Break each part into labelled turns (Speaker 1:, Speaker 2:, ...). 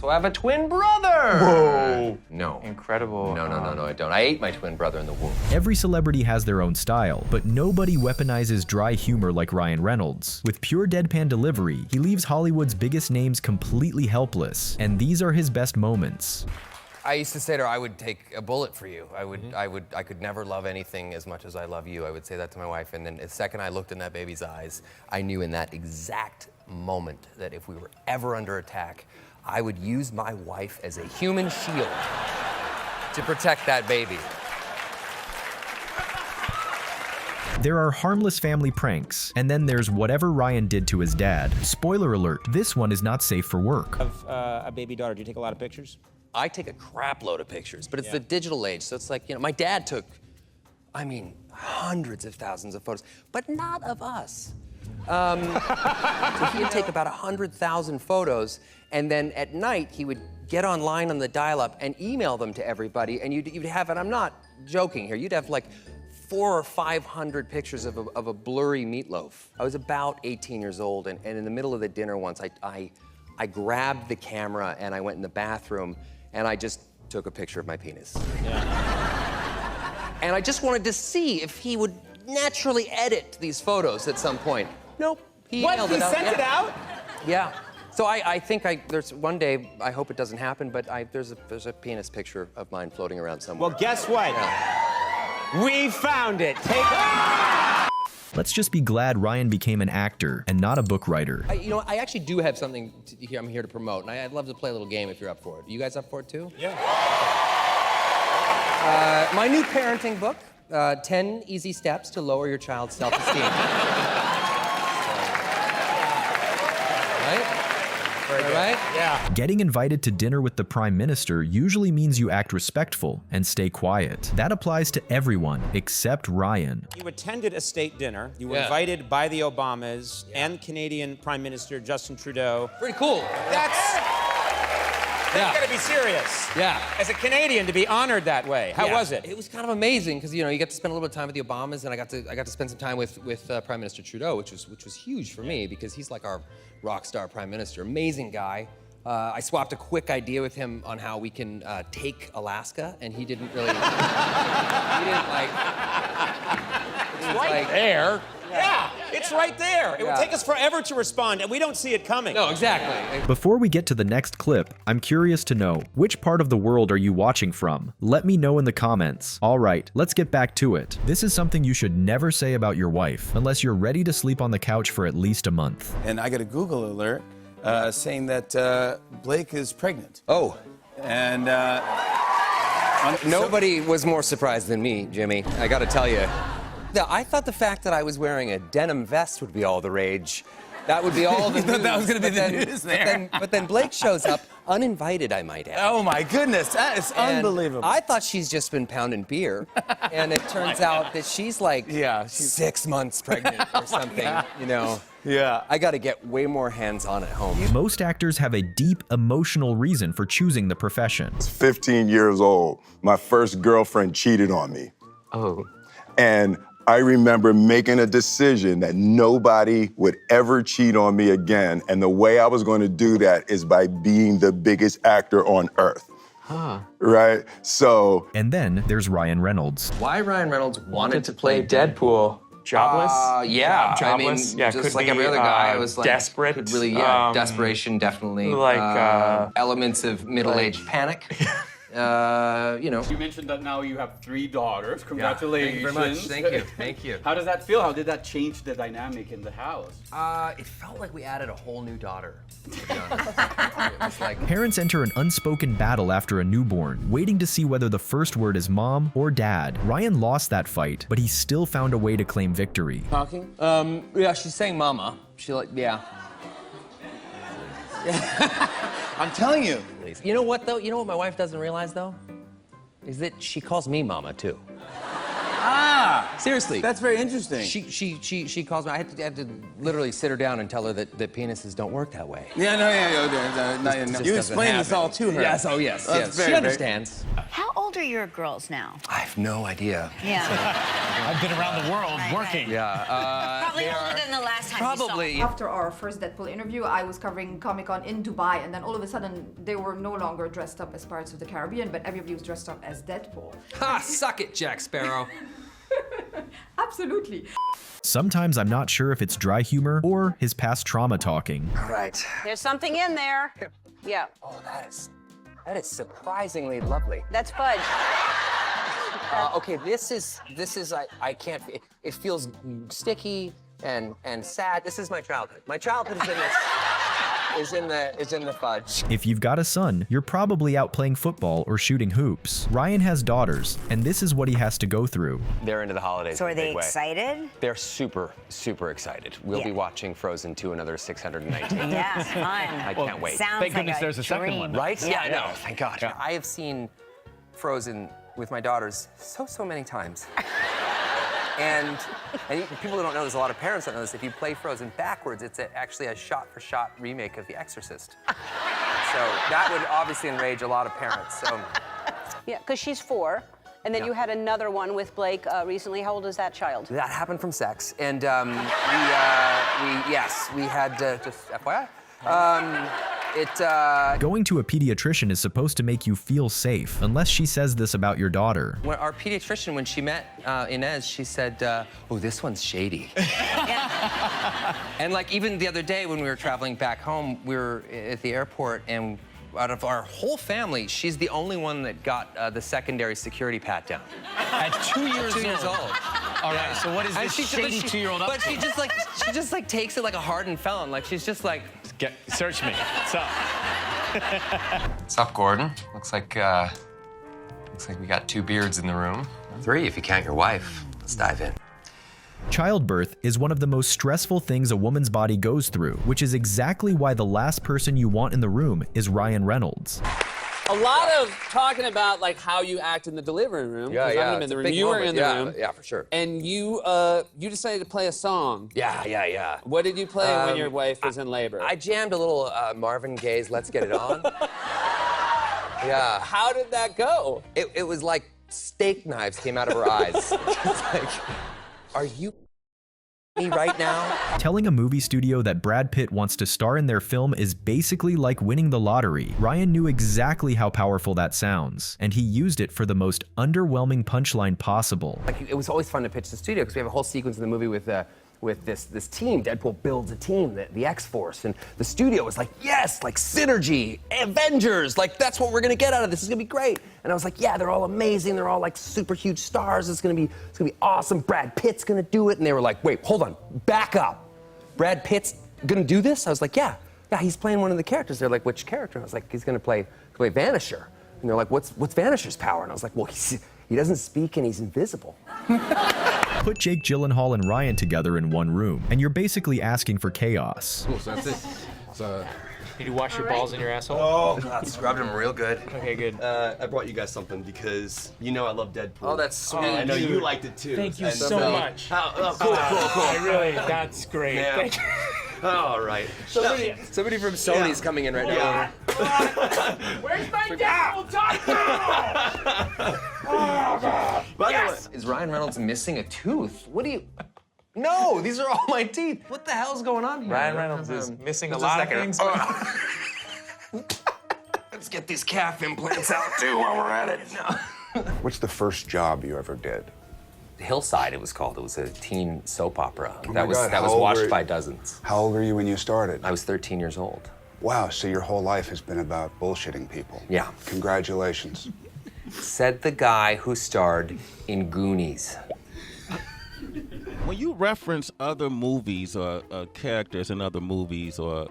Speaker 1: So I have a twin brother!
Speaker 2: Whoa!
Speaker 1: No.
Speaker 2: Incredible.
Speaker 1: No, I don't. I ate my twin brother in the womb.
Speaker 3: Every celebrity has their own style, but nobody weaponizes dry humor like Ryan Reynolds. With pure deadpan delivery, he leaves Hollywood's biggest names completely helpless, and these are his best moments.
Speaker 1: I used to say to her, I would take a bullet for you. I could never love anything as much as I love you. I would say that to my wife, and then the second I looked in that baby's eyes, I knew in that exact moment that if we were ever under attack, I would use my wife as a human shield to protect that baby.
Speaker 3: There are harmless family pranks, and then there's whatever Ryan did to his dad. Spoiler alert, this one is not safe for work.
Speaker 4: Of a baby daughter, do you take a lot of pictures?
Speaker 1: I take a crap load of pictures, but it's the digital age, so it's like, my dad took, hundreds of thousands of photos, but not of us. So he'd take about 100,000 photos, and then at night he would get online on the dial-up and email them to everybody, and you'd have, and I'm not joking here, you'd have like 400 or 500 pictures of a blurry meatloaf. I was about 18 years old, and in the middle of the dinner once, I grabbed the camera and I went in the bathroom and I just took a picture of my penis. Yeah. And I just wanted to see if he would naturally edit these photos at some point. Nope. He emailed it out.
Speaker 4: Sent it out?
Speaker 1: Yeah. So I think there's one day, I hope it doesn't happen, but there's a penis picture of mine floating around somewhere.
Speaker 4: Well, guess what?
Speaker 1: Yeah.
Speaker 4: We found it. Take it.
Speaker 3: Let's just be glad Ryan became an actor and not a book writer.
Speaker 1: I actually do have something I'm here to promote, and I'd love to play a little game if you're up for it. Are you guys up for it too?
Speaker 4: Yeah.
Speaker 1: My new parenting book, 10 Easy Steps to Lower Your Child's Self-Esteem. Right? Right?
Speaker 4: Yeah.
Speaker 3: Getting invited to dinner with the Prime Minister usually means you act respectful and stay quiet. That applies to everyone except Ryan.
Speaker 4: You attended a state dinner. You were invited by the Obamas and Canadian Prime Minister Justin Trudeau.
Speaker 1: Pretty cool.
Speaker 4: That's gotta be serious.
Speaker 1: Yeah.
Speaker 4: As a Canadian, to be honored that way. How was it?
Speaker 1: It was kind of amazing because you get to spend a little bit of time with the Obamas, and I got to spend some time with Prime Minister Trudeau, which was huge for me because he's like our rock star prime minister. Amazing guy. I swapped a quick idea with him on how we can take Alaska, and he didn't really. He didn't like.
Speaker 4: It's right there. Yeah, it's right there. It would take us forever to respond, and we don't see it coming.
Speaker 1: No, exactly.
Speaker 3: Before we get to the next clip, I'm curious to know, which part of the world are you watching from? Let me know in the comments. All right, let's get back to it. This is something you should never say about your wife, unless you're ready to sleep on the couch for at least a month.
Speaker 5: And I got a Google alert saying that Blake is pregnant.
Speaker 1: Oh.
Speaker 5: And
Speaker 1: nobody was more surprised than me, Jimmy. I got to tell you. Yeah, I thought the fact that I was wearing a denim vest would be all the rage. That would be all the news.
Speaker 5: That was going to be the news there.
Speaker 1: But then Blake shows up, uninvited, I might add.
Speaker 5: Oh my goodness, that is unbelievable.
Speaker 1: I thought she's just been pounding beer, and it turns out that she's like 6 months pregnant or something,
Speaker 5: Yeah.
Speaker 1: I got to get way more hands-on at home.
Speaker 3: Most actors have a deep emotional reason for choosing the profession.
Speaker 6: I was 15 years old. My first girlfriend cheated on me.
Speaker 1: Oh.
Speaker 6: And I remember making a decision that nobody would ever cheat on me again. And the way I was going to do that is by being the biggest actor on earth.
Speaker 1: Huh.
Speaker 6: Right? So.
Speaker 3: And then there's Ryan Reynolds.
Speaker 1: Why Ryan Reynolds wanted to play
Speaker 2: Deadpool. Jobless?
Speaker 1: Yeah.
Speaker 2: Jobless?
Speaker 1: Just like every other guy, I was like...
Speaker 2: Desperate?
Speaker 1: Could really, desperation, definitely.
Speaker 2: Like,
Speaker 1: elements of middle-aged panic.
Speaker 7: You mentioned that now you have 3 daughters. Congratulations.
Speaker 1: Thank you very much. Thank you. Thank you.
Speaker 7: How does that feel? How did that change the dynamic in the house?
Speaker 1: It felt like we added a whole new daughter, to be honest. It was like...
Speaker 3: Parents enter an unspoken battle after a newborn, waiting to see whether the first word is mom or dad. Ryan lost that fight, but he still found a way to claim victory.
Speaker 1: Talking? Yeah, she's saying mama. Yeah.
Speaker 5: I'm telling you.
Speaker 1: You know what, though? You know what my wife doesn't realize, though? Is that she calls me mama, too.
Speaker 5: Ah!
Speaker 1: Seriously.
Speaker 5: That's very interesting.
Speaker 1: She calls me. I had to literally sit her down and tell her that penises don't work that way.
Speaker 5: Yeah, no. You explained this all to her.
Speaker 1: Yes, oh yes, yes. She understands.
Speaker 8: How old are your girls now?
Speaker 1: I have no idea.
Speaker 8: Yeah.
Speaker 4: I've been around the world working.
Speaker 1: Yeah.
Speaker 8: Probably older than the last time you saw
Speaker 1: Probably.
Speaker 8: him.
Speaker 9: After our first Deadpool interview, I was covering Comic-Con in Dubai, and then all of a sudden, they were no longer dressed up as Pirates of the Caribbean, but everybody was dressed up as Deadpool.
Speaker 1: Ha! Suck it, Jack Sparrow.
Speaker 9: Absolutely.
Speaker 3: Sometimes I'm not sure if it's dry humor or his past trauma talking.
Speaker 1: All right.
Speaker 10: There's something in there. Yeah,
Speaker 1: Oh, that is surprisingly lovely.
Speaker 10: that's fudge.
Speaker 1: Okay, this is I can't. It feels sticky and sad. This is my childhood. My childhood is in the fudge.
Speaker 3: If you've got a son, you're probably out playing football or shooting hoops. Ryan has daughters, and this is what he has to go through.
Speaker 11: They're into the holidays.
Speaker 8: So
Speaker 11: in
Speaker 8: are
Speaker 11: a
Speaker 8: they
Speaker 11: big way.
Speaker 8: excited?
Speaker 11: They're super, super excited. We'll be watching Frozen 2 another 619.
Speaker 8: Yeah, fun.
Speaker 11: I can't wait.
Speaker 8: Sounds
Speaker 7: Thank
Speaker 8: like
Speaker 7: goodness there's a second
Speaker 8: dream.
Speaker 7: one.
Speaker 11: Right?
Speaker 8: Yeah.
Speaker 11: I know. Thank God.
Speaker 1: I have seen Frozen with my daughters so many times. And people who don't know this, a lot of parents don't know this, if you play Frozen backwards, it's actually a shot-for-shot remake of The Exorcist. So that would obviously enrage a lot of parents. So
Speaker 10: Yeah, because she's 4. And then you had another one with Blake recently. How old is that child?
Speaker 1: that happened from sex. And we had, just FYI,
Speaker 3: Going to a pediatrician is supposed to make you feel safe, unless she says this about your daughter.
Speaker 1: when our pediatrician, when she met Inez, she said, oh, this one's shady. And like even the other day when we were traveling back home, we were at the airport, and out of our whole family, she's the only one that got the secondary security pat down.
Speaker 7: At 2 years
Speaker 1: 2 years old.
Speaker 7: All right, so what is
Speaker 1: And
Speaker 7: this
Speaker 1: she- but
Speaker 7: shady
Speaker 1: she-
Speaker 7: 2-year-old up
Speaker 1: But
Speaker 7: to?
Speaker 1: she just like takes it like a hardened felon. Like she's just like.
Speaker 7: Search me. What's up?
Speaker 11: What's up, Gordon? Looks like we got 2 beards in the room. 3 if you count your wife. Let's dive in.
Speaker 3: Childbirth is one of the most stressful things a woman's body goes through, which is exactly why the last person you want in the room is Ryan Reynolds.
Speaker 12: A lot of talking about like how you act in the delivery room. 'Cause I'm in the room. You were in the room.
Speaker 1: Yeah, for sure.
Speaker 12: And you decided to play a song.
Speaker 1: Yeah.
Speaker 12: What did you play when your wife was in labor?
Speaker 1: I jammed a little Marvin Gaye's "Let's Get It On." Yeah.
Speaker 12: How did that go?
Speaker 1: It was like steak knives came out of her eyes. It's like, are you me right now?
Speaker 3: Telling a movie studio that Brad Pitt wants to star in their film is basically like winning the lottery. Ryan knew exactly how powerful that sounds, and he used it for the most underwhelming punchline possible.
Speaker 1: Like it was always fun to pitch the studio because we have a whole sequence in the movie with this team. Deadpool builds a team, the X-Force, and the studio was like, yes, like synergy, Avengers, like that's what we're gonna get out of this. It's gonna be great. And I was like, yeah, they're all amazing. They're all like super huge stars. It's gonna be awesome. Brad Pitt's gonna do it. And they were like, wait, hold on, back up. Brad Pitt's gonna do this? I was like, yeah, he's playing one of the characters. They're like, which character? I was like, he's gonna play Vanisher. And they're like, what's Vanisher's power? And I was like, well, he doesn't speak and he's invisible.
Speaker 3: Put Jake Gyllenhaal and Ryan together in one room, and you're basically asking for chaos.
Speaker 13: Cool, so that's it. So,
Speaker 2: Did you wash your balls in your asshole?
Speaker 13: oh,
Speaker 1: Scrubbed him real good.
Speaker 2: Okay, good.
Speaker 13: I brought you guys something because you know I love Deadpool.
Speaker 1: Oh, that's sweet.
Speaker 13: And I know you liked it too.
Speaker 2: Thank you
Speaker 13: And
Speaker 2: so much.
Speaker 13: Cool.
Speaker 2: I really, that's great.
Speaker 13: Yeah.
Speaker 2: Thank you.
Speaker 13: All right.
Speaker 1: Somebody from Sony's coming in right now.
Speaker 2: Where's my Deadpool taco?
Speaker 1: Yes! Is Ryan Reynolds missing a tooth? What do you... No, these are all my teeth. What the hell's going on here?
Speaker 2: Ryan Reynolds is missing a lot of things.
Speaker 1: Let's get these calf implants out too while we're at it. No.
Speaker 6: What's the first job you ever did?
Speaker 1: Hillside, it was called. It was a teen soap opera.
Speaker 6: Oh
Speaker 1: that
Speaker 6: my God,
Speaker 1: was
Speaker 6: how old
Speaker 1: watched
Speaker 6: were you?
Speaker 1: by dozens.
Speaker 6: How old were you when you started?
Speaker 1: I was 13 years old.
Speaker 6: Wow, so your whole life has been about bullshitting people.
Speaker 1: Yeah.
Speaker 6: Congratulations.
Speaker 1: Said the guy who starred in Goonies.
Speaker 14: When you reference other movies or characters in other movies, or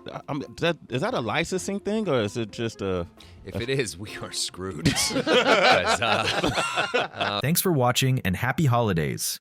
Speaker 14: is that a licensing thing, or is it just a?
Speaker 15: If it is, we are screwed.
Speaker 3: Thanks for watching, and happy holidays.